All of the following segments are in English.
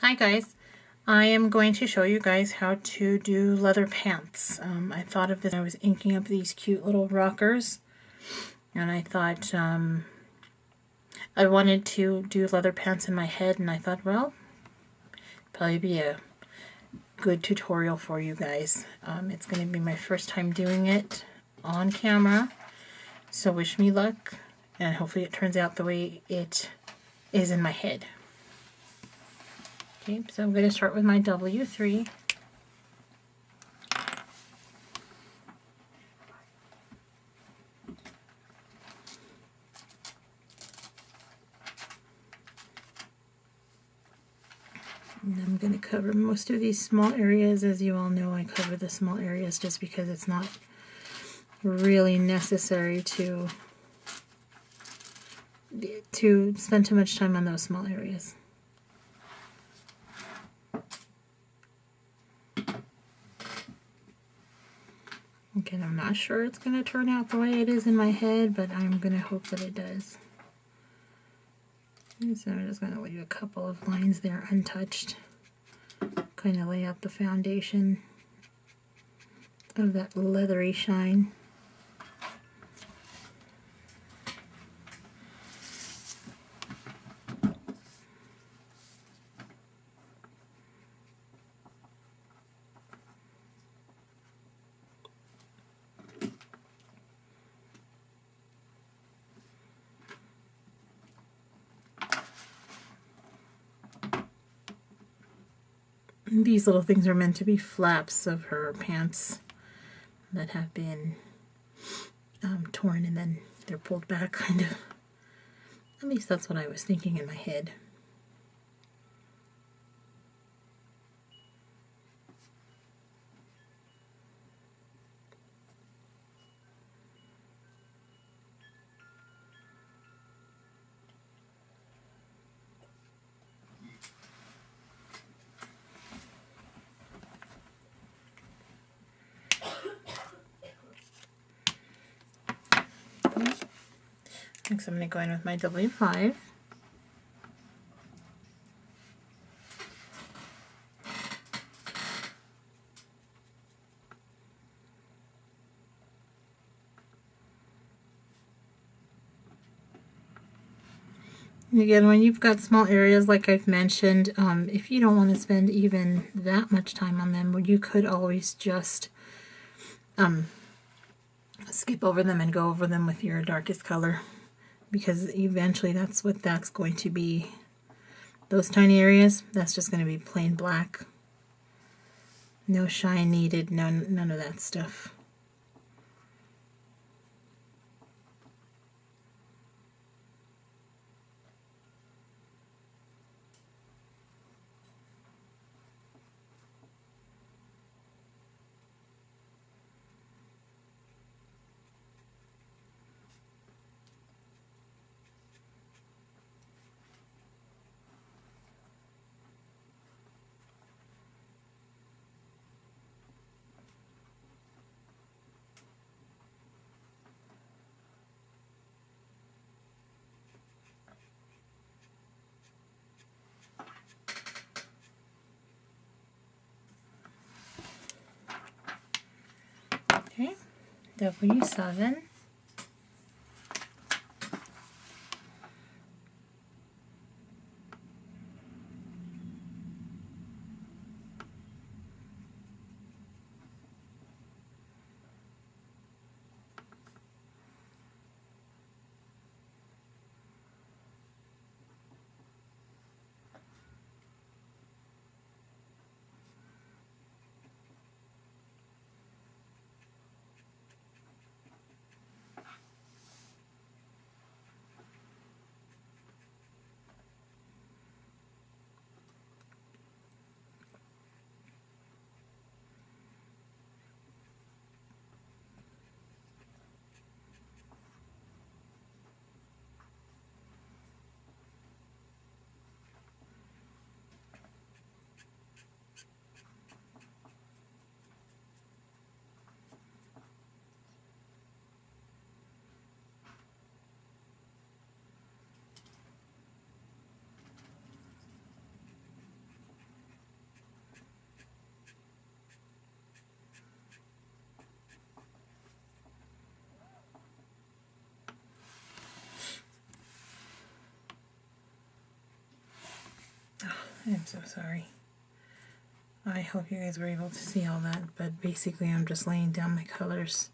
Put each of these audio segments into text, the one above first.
Hi guys, I am going to show you guys how to do leather pants. I thought of this when I was inking up these cute little rockers, and I thought I wanted to do leather pants in my head, and I thought, well, probably be a good tutorial for you guys. It's going to be my first time doing it on camera, so wish me luck, and hopefully it turns out the way it is in my head. Okay, so I'm going to start with my W3. And I'm going to cover most of these small areas. As you all know, I cover the small areas just because it's not really necessary to spend too much time on those small areas. Again, I'm not sure it's going to turn out the way it is in my head, but I'm going to hope that it does. And so I'm just going to leave a couple of lines there untouched. Kind of lay out the foundation of that leathery shine. These little things are meant to be flaps of her pants that have been torn and then they're pulled back, kind of. At least that's what I was thinking in my head. Next I'm going to go in with my W5. And again, when you've got small areas like I've mentioned, if you don't want to spend even that much time on them, you could always just skip over them and go over them with your darkest color, because eventually that's what that's going to be. Those tiny areas, that's just going to be plain black. No shine needed, none of that stuff. Okay, W7. I'm so sorry. I hope you guys were able to see all that, but basically I'm just laying down my colors.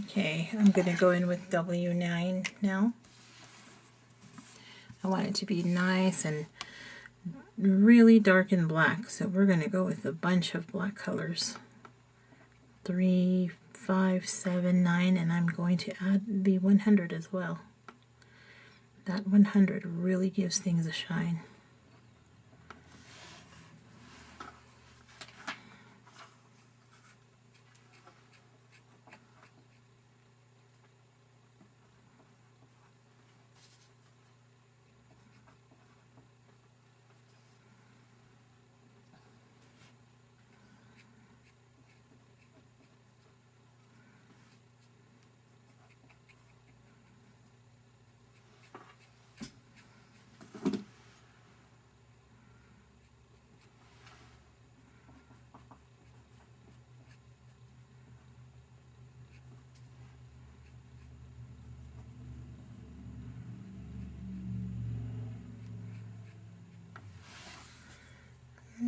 Okay, I'm going to go in with W9 now. I want it to be nice and really dark and black, so we're going to go with a bunch of black colors. 3, 5, 7, 9, and I'm going to add the 100 as well. That 100 really gives things a shine.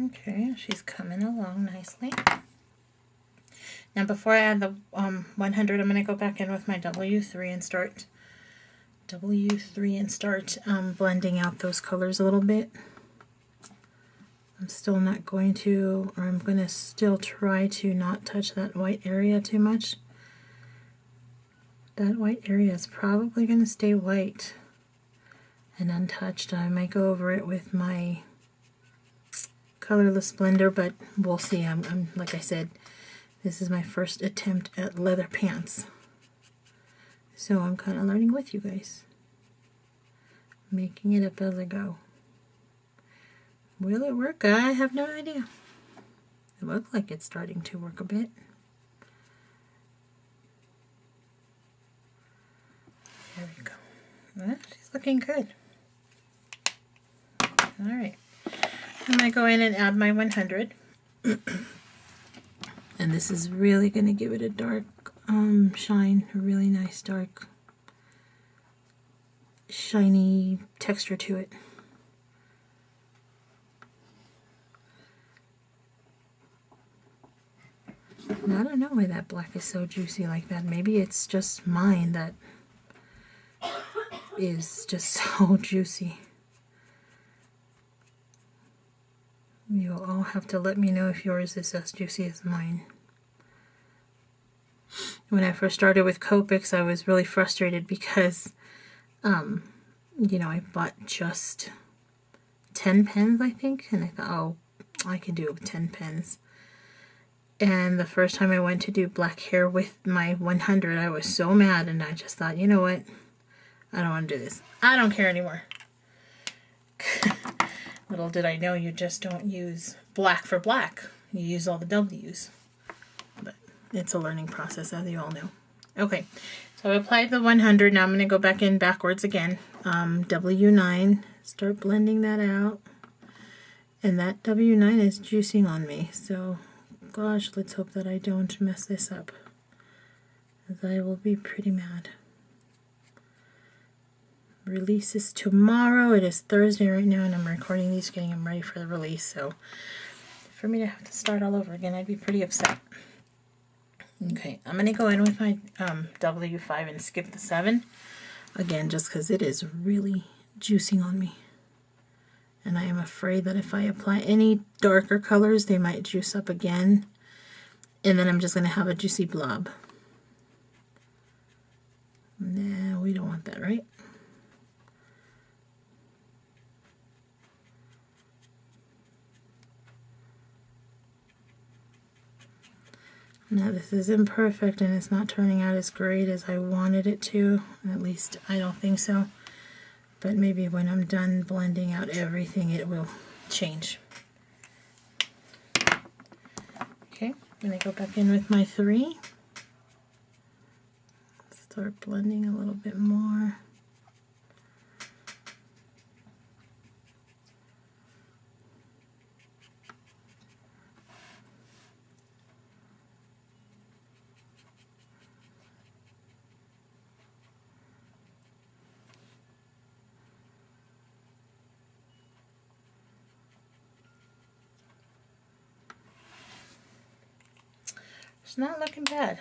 Okay, she's coming along nicely. Now before I add the 100, I'm going to go back in with my W3 and start blending out those colors a little bit. I'm still not going to, or I'm going to still try to not touch that white area too much. That white area is probably going to stay white and untouched. I might go over it with my colorless blender, but we'll see. I'm like I said, this is my first attempt at leather pants, so I'm kind of learning with you guys, making it up as I go. Will it work? I have no idea. It looks like it's starting to work a bit. There we go. Well, she's looking good. All right. I'm going to go in and add my 100. And this is really going to give it a dark shine, a really nice dark shiny texture to it. And I don't know why that black is so juicy like that. Maybe it's just mine that is just so juicy. You'll all have to let me know if yours is as juicy as mine. When I first started with Copics, I was really frustrated because, you know, I bought just 10 pens, I think, and I thought, oh, I can do 10 pens. And the first time I went to do black hair with my 100, I was so mad, and I just thought, you know what, I don't want to do this. I don't care anymore. Little did I know you just don't use black for black. You use all the W's. But it's a learning process, as you all know. Okay, so I applied the 100. Now I'm going to go back in backwards again. W9, start blending that out. And that W9 is juicing on me. So, gosh, let's hope that I don't mess this up, as I will be pretty mad. Release is tomorrow. It is Thursday right now, and I'm recording these, getting them ready for the release. So for me to have to start all over again, I'd be pretty upset. Okay, I'm going to go in with my W5 and skip the 7 again, just because it is really juicing on me. And I am afraid that if I apply any darker colors, they might juice up again. And then I'm just going to have a juicy blob. No, we don't want that, right? Now this is imperfect and it's not turning out as great as I wanted it to. At least I don't think so. But maybe when I'm done blending out everything, it will change. Okay, I'm going to go back in with my 3. Start blending a little bit more. It's not looking bad.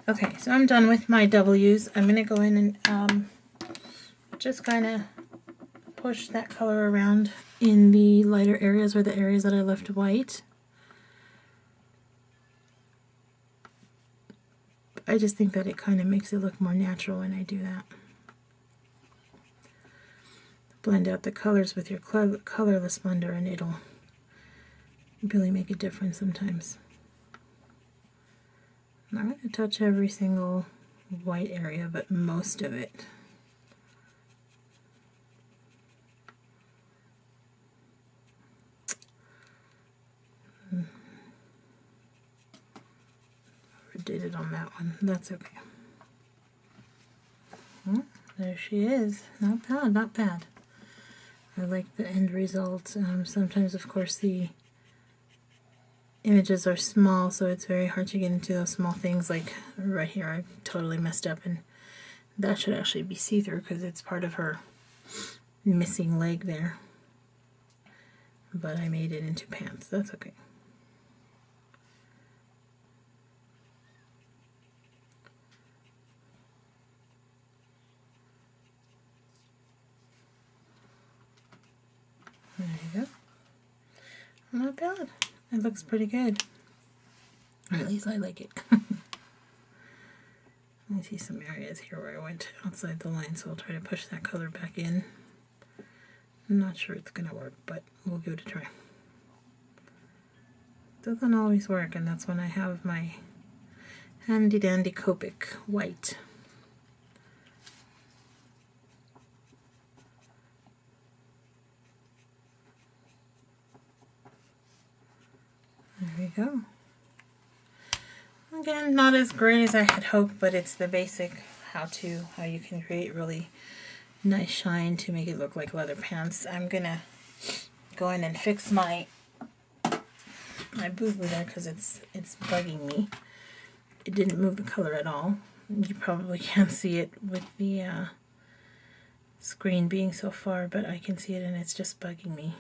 Okay, so I'm done with my W's. I'm going to go in and just kind of push that color around in the lighter areas or the areas that I left white. I just think that it kind of makes it look more natural when I do that. Blend out the colors with your colorless blender and it'll really make a difference sometimes. I'm not going to touch every single white area, but most of it. Overdid it on that one. That's okay. There she is. Not bad, not bad. I like the end result. Sometimes, of course, the images are small, so it's very hard to get into those small things. Like right here, I totally messed up, and that should actually be see-through because it's part of her missing leg there. But I made it into pants. That's okay. There you go. Not bad. It looks pretty good. Or at least I like it. I see some areas here where I went outside the line, so I'll try to push that color back in. I'm not sure it's going to work, but we'll give it a try. Doesn't always work, and that's when I have my handy dandy Copic white. There we go. Again, not as great as I had hoped, but it's the basic how you can create really nice shine to make it look like leather pants. I'm gonna go in and fix my boo-boo there because it's bugging me. It didn't move the color at all. You probably can't see it with the screen being so far, but I can see it and it's just bugging me.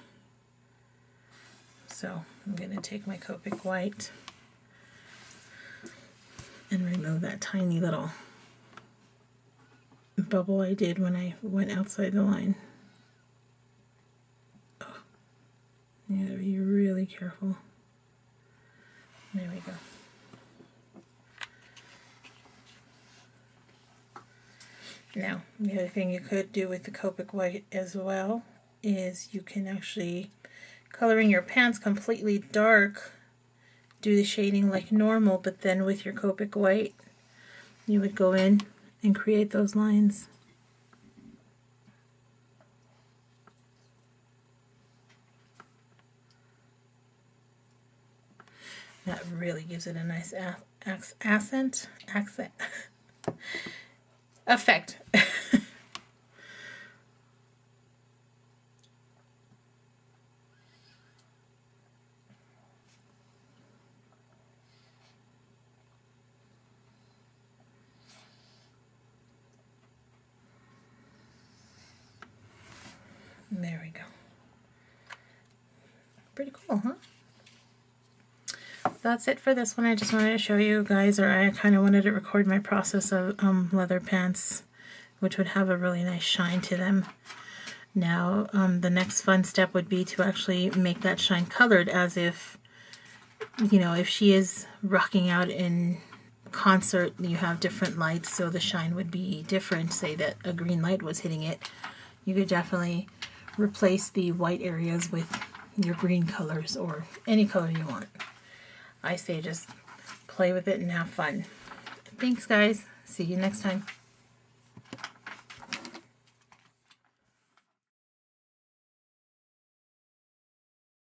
So I'm going to take my Copic white and remove that tiny little bubble I did when I went outside the line. Oh, you gotta be really careful. There we go. Now, the other thing you could do with the Copic white as well is you can actually, coloring your pants completely dark, do the shading like normal, but then with your Copic white, you would go in and create those lines. That really gives it a nice accent effect. There we go. Pretty cool, huh? That's it for this one. I just wanted to show you guys, or I kind of wanted to record my process of leather pants, which would have a really nice shine to them. Now, the next fun step would be to actually make that shine colored, as if, you know, if she is rocking out in concert, you have different lights, so the shine would be different. Say that a green light was hitting it, you could definitely replace the white areas with your green colors or any color you want. I say just play with it and have fun. Thanks, guys. See you next time.